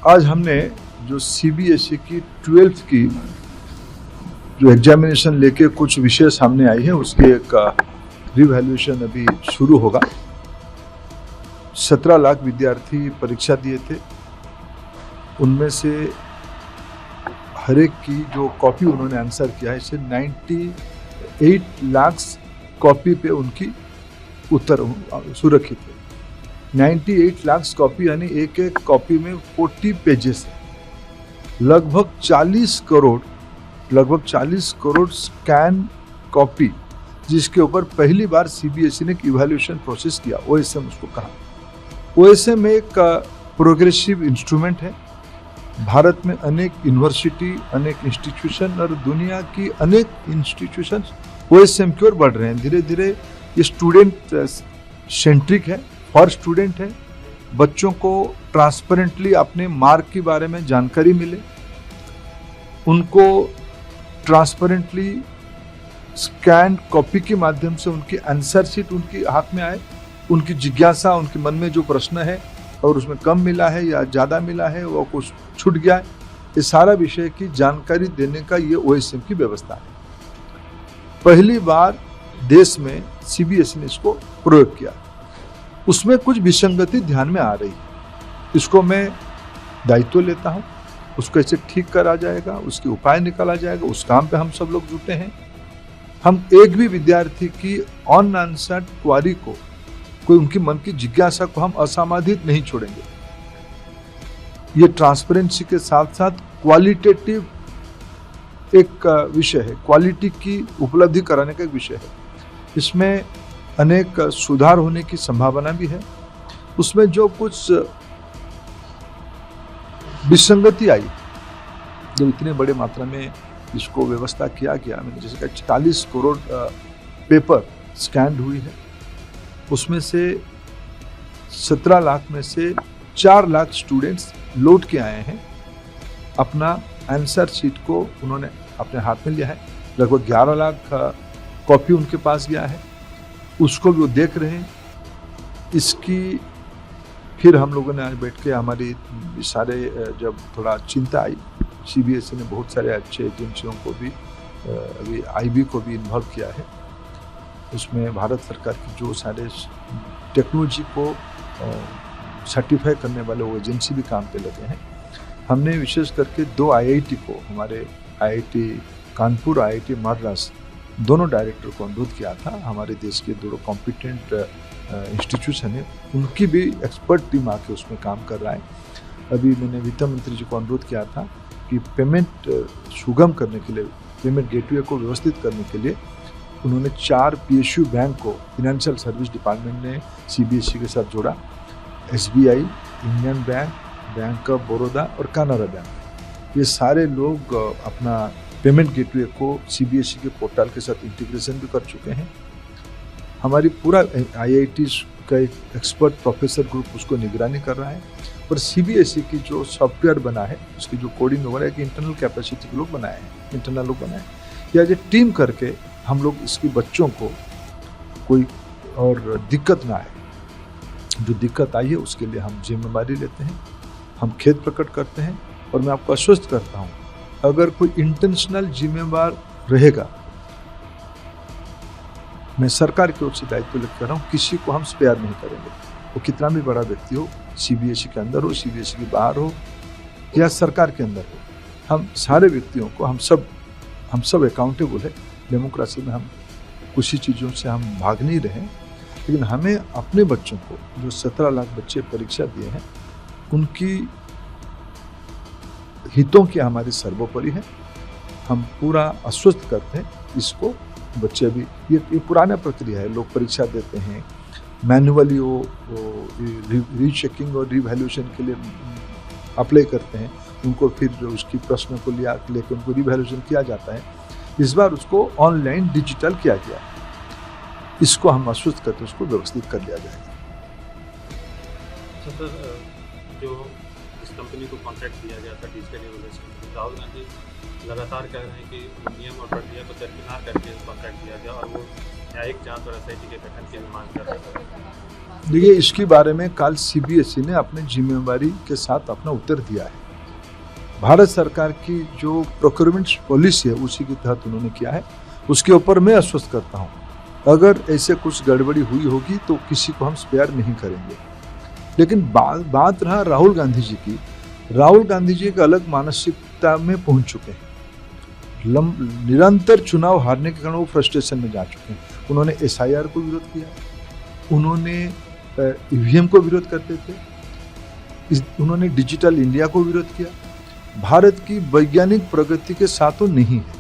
आज हमने जो सीबीएसई की 12th की जो एग्जामिनेशन लेके कुछ विषय सामने आई है उसकी एक रिवैल्यूएशन अभी शुरू होगा। 17 लाख विद्यार्थी परीक्षा दिए थे, उनमें से हर एक की जो कॉपी उन्होंने आंसर किया है इसे 98 लाख कॉपी पे उनकी उत्तर सुरक्षित है। 98 लाख कॉपी यानी एक एक कॉपी में 40 पेजेस है। लगभग 40 करोड़ स्कैन कॉपी, जिसके ऊपर पहली बार सीबीएसई ने इवैल्यूएशन प्रोसेस किया। ओएसएम उसको कहा। ओएसएम एक प्रोग्रेसिव इंस्ट्रूमेंट है। भारत में अनेक यूनिवर्सिटी, अनेक इंस्टीट्यूशन और दुनिया की अनेक इंस्टीट्यूशन ओएसएम की ओर बढ़ रहे हैं। धीरे धीरे ये स्टूडेंट सेंट्रिक है, फॉर स्टूडेंट है। बच्चों को ट्रांसपेरेंटली अपने मार्क के बारे में जानकारी मिले, उनको ट्रांसपेरेंटली स्कैन कॉपी के माध्यम से उनकी आंसर शीट उनके हाथ में आए, उनकी जिज्ञासा, उनके मन में जो प्रश्न है और उसमें कम मिला है या ज़्यादा मिला है, वो कुछ छूट गया है, ये सारा विषय की जानकारी देने का ये ओएसएम की व्यवस्था है। पहली बार देश में सीबीएसई ने इसको प्रयोग किया। उसमें कुछ विसंगति ध्यान में आ रही है, इसको मैं दायित्व लेता हूँ। उसको कैसे ठीक करा जाएगा, उसके उपाय निकाला जाएगा, उस काम पे हम सब लोग जुटे हैं। हम एक भी विद्यार्थी की ऑन आंसर्ड क्वारी को, कोई उनकी मन की जिज्ञासा को हम असमाधित नहीं छोड़ेंगे। ये ट्रांसपेरेंसी के साथ साथ क्वालिटेटिव एक विषय है, क्वालिटी की उपलब्धि कराने का एक विषय है। इसमें अनेक सुधार होने की संभावना भी है। उसमें जो कुछ विसंगति आई, जब इतने बड़े मात्रा में इसको व्यवस्था किया गया, मैंने जैसे कहा 40 करोड़ पेपर स्कैन हुई है, उसमें से 17 लाख में से 4 लाख स्टूडेंट्स लौट के आए हैं। अपना आंसर शीट को उन्होंने अपने हाथ में लिया है। लगभग 11 लाख कॉपी उनके पास गया है, उसको भी वो देख रहे हैं। इसकी फिर हम लोगों ने आज बैठ के हमारी सारे जब थोड़ा चिंता आई, सीबीएसई ने बहुत सारे अच्छे एजेंसियों को भी, अभी आईबी को भी इन्वॉल्व किया है। उसमें भारत सरकार की जो सारे टेक्नोलॉजी को सर्टिफाई करने वाले वो एजेंसी भी काम पे लगे हैं। हमने विशेष करके 2 आईआईटी को, हमारे आईआईटी कानपुर, आईआईटी मद्रास, दोनों डायरेक्टर को अनुरोध किया था। हमारे देश के दोनों कॉम्पिटेंट इंस्टीट्यूशन है, उनकी भी एक्सपर्ट टीम आके उसमें काम कर रहा है। अभी मैंने वित्त मंत्री जी को अनुरोध किया था कि पेमेंट सुगम करने के लिए, पेमेंट गेटवे को व्यवस्थित करने के लिए उन्होंने 4 पीएसयू बैंक को फाइनेंशियल सर्विस डिपार्टमेंट ने सीबीएसई के साथ जोड़ा। SBI, Indian bank, bank of Baroda और कानाडा बैंक, ये सारे लोग अपना पेमेंट गेटवे को सीबीएसई के पोर्टल के साथ इंटीग्रेशन भी कर चुके हैं। हमारी पूरा आईआईटी का एक एक्सपर्ट प्रोफेसर ग्रुप उसको निगरानी कर रहा है। और सीबीएसई की जो सॉफ्टवेयर बना है, उसकी जो कोडिंग वगैरह है कि इंटरनल कैपेसिटी के लोग बनाए हैं, इंटरनल लोग बनाए हैं, या जो टीम करके हम लोग इसकी बच्चों को कोई और दिक्कत ना आए। जो दिक्कत आई है उसके लिए हम जिम्मेदारी लेते हैं, हम खेद प्रकट करते हैं। और मैं आपको आश्वस्त करता हूँ, अगर कोई इंटेंशनल जिम्मेवार रहेगा, मैं सरकार की ओर से दायित्व लेकर रहा हूँ, किसी को हम स्पेयर नहीं करेंगे। वो कितना भी बड़ा व्यक्ति हो, सीबीएसई के अंदर हो, सीबीएसई के बाहर हो या सरकार के अंदर हो, हम सारे व्यक्तियों को, हम सब अकाउंटेबल है। डेमोक्रेसी में हम कुछ ही चीज़ों से हम भाग नहीं रहे, लेकिन हमें अपने बच्चों को, जो 17 लाख बच्चे परीक्षा दिए हैं, उनकी हितों की हमारी सर्वोपरि है। हम पूरा आश्वस्त करते हैं इसको। बच्चे अभी ये पुराना प्रक्रिया है, लोग परीक्षा देते हैं मैन्युअली, वो रीचेकिंग और रिवैल्यूएशन के लिए अप्लाई करते हैं, उनको फिर उसकी प्रश्न को लेकर उनको रिवैल्यूएशन किया जाता है। इस बार उसको ऑनलाइन डिजिटल किया गया। इसको हम आश्वस्त करते उसको व्यवस्थित कर लिया जाएगा। सर, जो इस कंपनी को कॉन्ट्रैक्ट दिया गया था डिजिटल एवोल्यूशन। राहुल गांधी लगातार कह रहे हैं कि नियम और प्रक्रिया को दरकिनार करके कॉन्ट्रैक्ट दिया गया और वो न्यायिक जांच और एसआईटी के गठन की भी मांग कर रहे थे। देखिए, इसके बारे में कल सीबीएसई ने अपनी जिम्मेवारी के साथ अपना उत्तर दिया है। भारत सरकार की जो प्रोक्योरमेंट पॉलिसी है उसी के तहत उन्होंने किया है। उसके ऊपर मैं आश्वस्त करता हूँ, अगर ऐसे कुछ गड़बड़ी हुई होगी तो किसी को हम स्पेयर नहीं करेंगे। लेकिन बात रहा राहुल गांधी जी की। राहुल गांधी जी एक अलग मानसिकता में पहुंच चुके हैं। निरंतर चुनाव हारने के कारण वो फ्रस्ट्रेशन में जा चुके हैं। उन्होंने एसआईआर को विरोध किया, उन्होंने ईवीएम को विरोध करते थे, उन्होंने डिजिटल इंडिया को विरोध किया। भारत की वैज्ञानिक प्रगति के साथ वो नहीं है।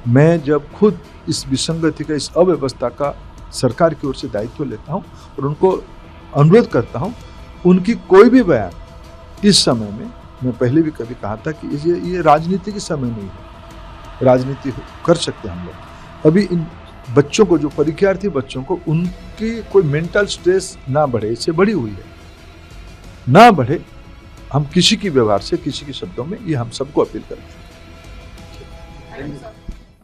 मैं जब खुद इस विसंगति का, इस अव्यवस्था का सरकार की ओर से दायित्व लेता हूं और उनको अनुरोध करता हूं, उनकी कोई भी बयान इस समय में, मैं पहले भी कभी कहा था कि ये राजनीति के समय नहीं है। राजनीति कर सकते हैं हम लोग। अभी इन बच्चों को, जो परीक्षार्थी बच्चों को, उनकी कोई मेंटल स्ट्रेस ना बढ़े, इससे बढ़ी हुई है, ना बढ़े। हम किसी की व्यवहार से, किसी के शब्दों में, ये हम सबको अपील करते हैं।